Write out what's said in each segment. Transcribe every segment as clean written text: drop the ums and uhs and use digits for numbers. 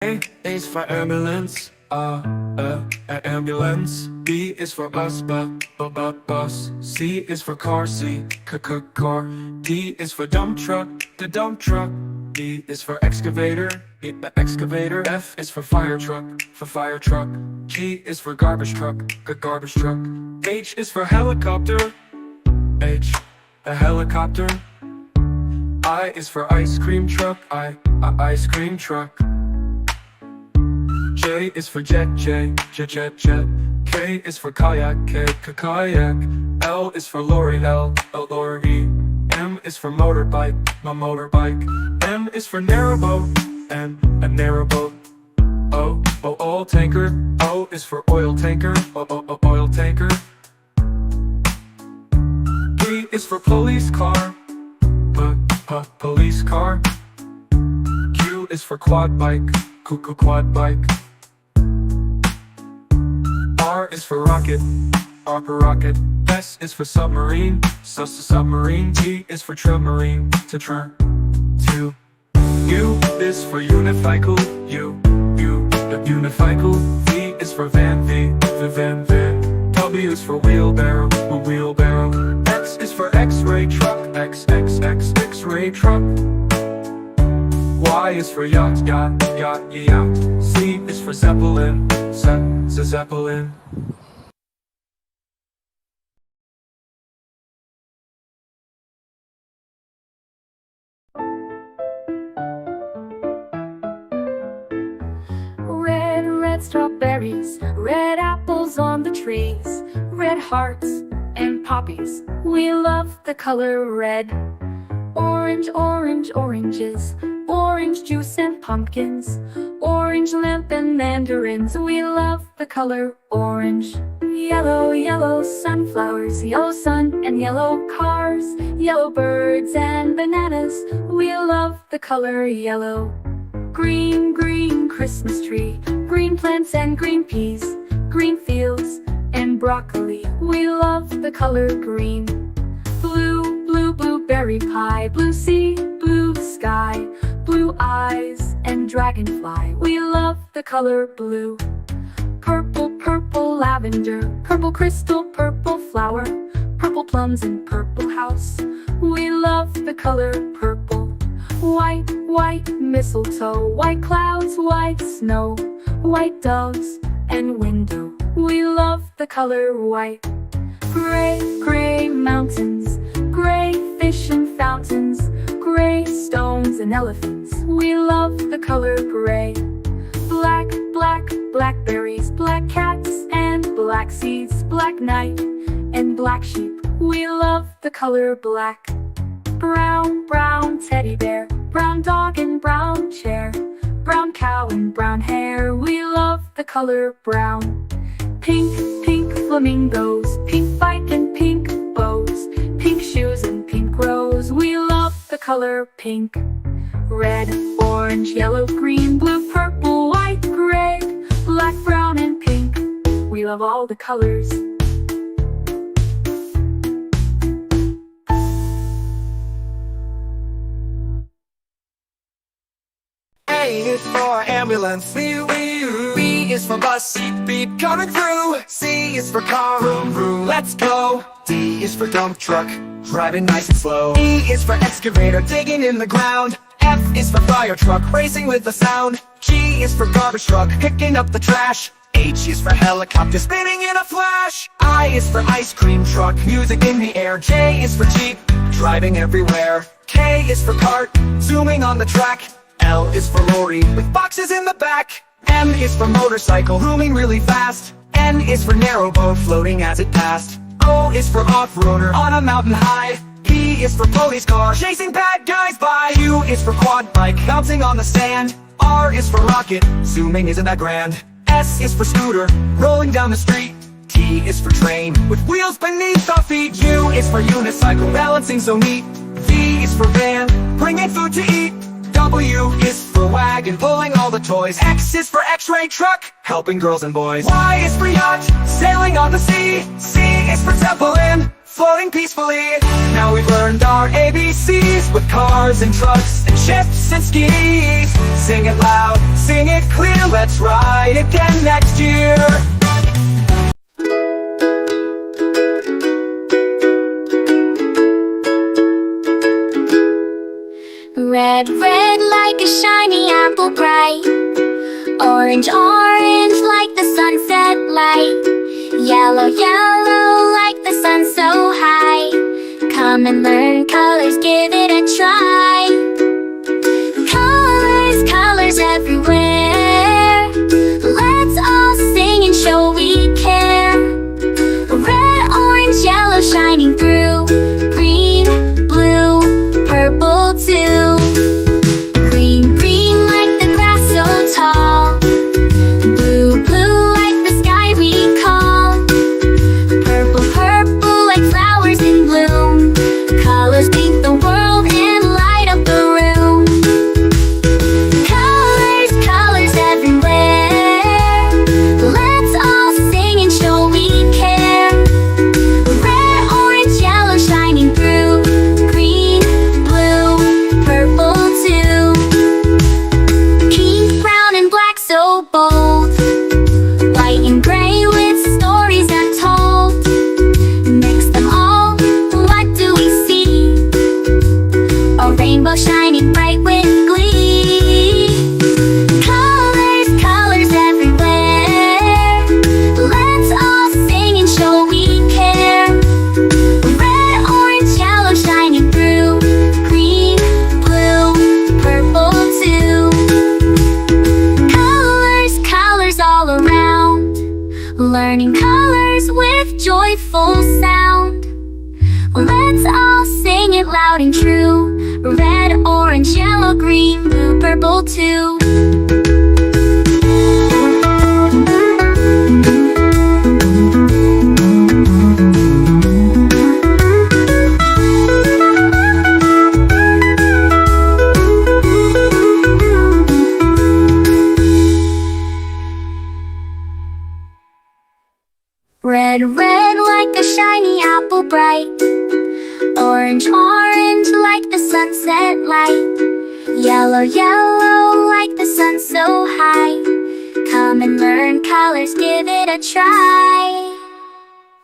A is for ambulance, ambulance. B is for bus, bus. C is for car, car. D is for dump truck, the dump truck. E is for excavator, excavator. F is for fire truck, G is for garbage truck, garbage truck. H is for helicopter, a helicopter. I is for ice cream truck, ice cream truck. J is for jet. K is for kayak, kayak. L is for lorry, lorry. M is for motorbike, motorbike. N is for narrowboat, a narrowboat. O, oil tanker. O is for oil tanker, oil tanker. P is for police car, police car. Q is for quad bike, quad bike. R is for rocket, rocket. S is for submarine, submarine. T is for submarine, to. U is for unicycle, unicycle. V is for van, van. W is for wheelbarrow, wheelbarrow. X is for X-ray truck, X-ray truck. Y is for yacht, yacht. Z is for zeppelin, zeppelin. Red strawberries, red apples on the trees, red hearts and poppies. We love the color red. Orange, oranges, orange juice and pumpkins, orange lamp and mandarins. We love the color orange. Yellow sunflowers, yellow sun and yellow cars, yellow birds and bananas. We love the color yellow. Green Christmas tree, green plants and green peas, green fields and broccoli. We love the color green. Blue blueberry pie, blue sea, blue sky, blue eyes and dragonfly. We love the color blue. Purple lavender, purple crystal, purple flower, purple plums and purple house. We love the color purple. White mistletoe, white clouds, white snow, white doves and window. We love the color white. Gray mountains, gray fish and fountains, gray stones and elephants. We love the color gray. Blackberries, black cats and black seeds, black night and black sheep. We love the color black. Brown teddy bear, brown dog and brown chair, brown cow and brown hair. We love the color brown. Pink flamingos, pink bike and pink bows, pink shoes and pink rose. We love the color pink. Red, orange, yellow, green, blue, purple, white, gray, black, brown and pink. We love all the colors. A is for ambulance, B is for bus, beep coming through. C is for car, vroom, let's go. D is for dump truck, driving nice and slow. E is for excavator, digging in the ground. F is for fire truck, racing with the sound. G is for garbage truck, picking up the trash. H is for helicopter, spinning in a flash. I is for ice cream truck, music in the air. J is for jeep, driving everywhere. K is for cart, zooming on the track. L is for lorry, with boxes in the back. M is for motorcycle, zooming really fast. N is for narrowboat, floating as it passed. O is for off-roader, on a mountain high. P is for police car, chasing bad guys by. Q is for quad bike, bouncing on the sand. R is for rocket, zooming isn't that grand. S is for scooter, rolling down the street. T is for train, with wheels beneath our feet. U is for unicycle, balancing so neat. V is for van, bringing food to eat. W is for wagon, pulling all the toys. X is for X-ray truck, helping girls and boys. Y is for yacht, sailing on the sea. C is for Zeppelin, floating peacefully. Now we've learned our ABCs with cars and trucks and ships and skis. Sing it loud, sing it clear, let's ride again next year. Red, red like a shiny apple bright. Orange, orange like the sunset light. Yellow, yellow like the sun so high. Come and learn colors, give it a try. Colors, colors everywhere. Let's all sing and show we care. Red, orange, yellow shining through. Green, blue, purple too. Green, green like the grass so tall. Blue, blue like the sky we call. Purple, purple like flowers in bloom. Colors paint the world and light up the room. Colors, colors everywhere. Let's all sing and show we care. Red, orange, yellow shining through. Green, blue, purple too. Pink, brown and black so bold. White and gray with stories untold. Mix them all, what do we see? A rainbow shining bright with glee. Colors, colors everywhere. Let's all sing and show we care. Red, orange, yellow shining through. Green, blue, purple too. Colors, colors all around. Learning colors with joyful sound. Let's all sing it loud and true. Red, orange, yellow, green, blue, purple too. Red, red like a shiny apple bright. Orange, orange like the sunset light. Yellow, yellow like the sun so high. Come and learn colors, give it a try.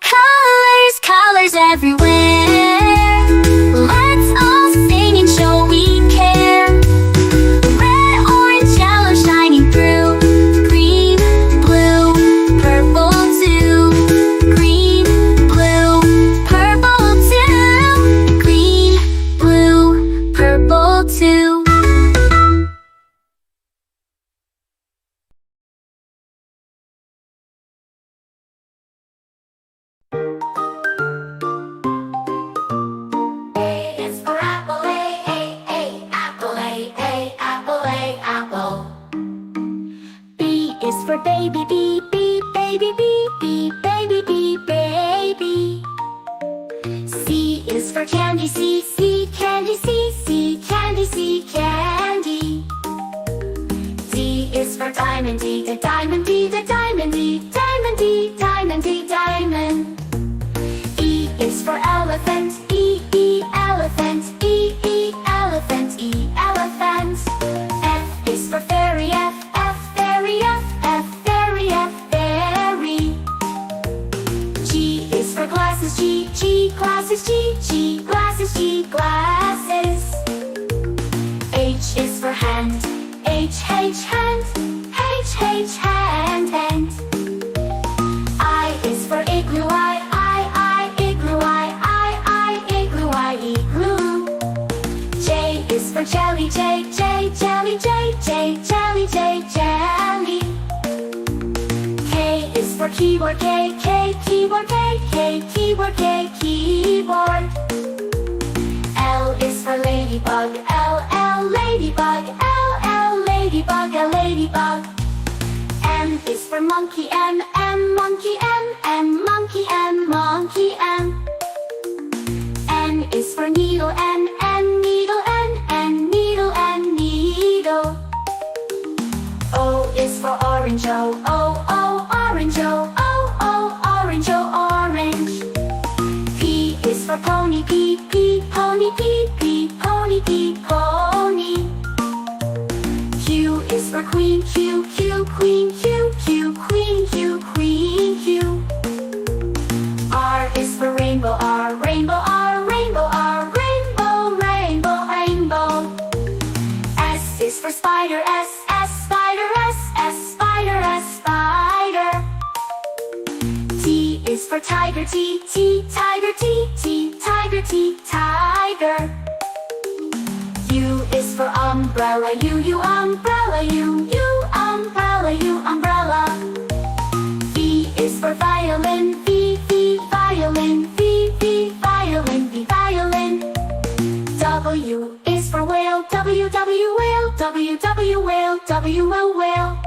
Colors, colors everywhere. Let's all sing and show we care. Red, orange, yellow shining through. Green, blue, purple too. Green, blue, purple too. Green, blue, purple too. A is for apple, A, apple, A, apple, A, apple. B is for baby, B, baby, B, baby, B, baby. C is for candy, C, candy, C, candy, C, candy. D is for diamond, D, the diamond, D, the diamond, D, diamond, D, diamond, D, diamond. E is for elephant, E, elephant, E, elephant, E, elephant. F is for fairy, F, fairy, F, fairy, F, fairy. G is for glasses, G, glasses, G, glasses, G, glasses. H is for hand, H, hand, H, hand, hand. I is for igloo, I, igloo, I, igloo, I, igloo. J is for jelly, J, jelly, J, jelly, jelly. K is for keyboard, K, keyboard, K, keyboard, K, keyboard. L is for ladybug, L, ladybug, L, ladybug, ladybug. M is for monkey, M, monkey, M, monkey, M, monkey, M. N is for needle, N, needle, N, needle, N, needle. orange, oh, oh, oh, orange, oh, oh, oh, orange, oh, orange. P is for pony, P, P, pony, P, P, pony, P, pony. Q is for queen, Q, Q, queen, Q, Q, queen, Q, queen, Q. R is for rainbow, R, rainbow, R, rainbow, R, rainbow, rainbow, rainbow. S is for spider, S, S, spider, S, S, spider, S, spider. T is for tiger, T, T, tiger, T, T, tiger, T, tiger. U is for umbrella, U, U, umbrella, U, U, umbrella, U, umbrella. V is for violin, V, V, violin, V, V, violin, V, violin. W is for whale, W, W, whale, W, W, whale, W, whale.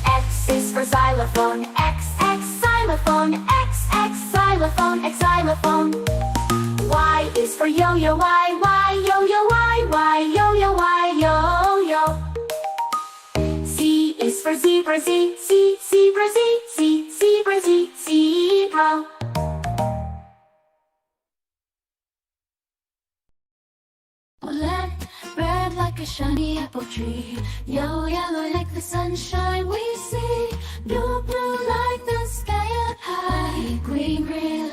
X is for xylophone, X, X, xylophone, X, X, xylophone, X, xylophone. Y is for yo-yo, Y, Y, yo-yo, Y, Y, yo-yo, Y, yo-yo. Z is for zebra, Z, Z, zebra, Z, Z, zebra, Z, zebra. Black, red like a shiny apple tree. Yellow, yellow like the sunshine we see. Blue, blue like the sky up high. Green, green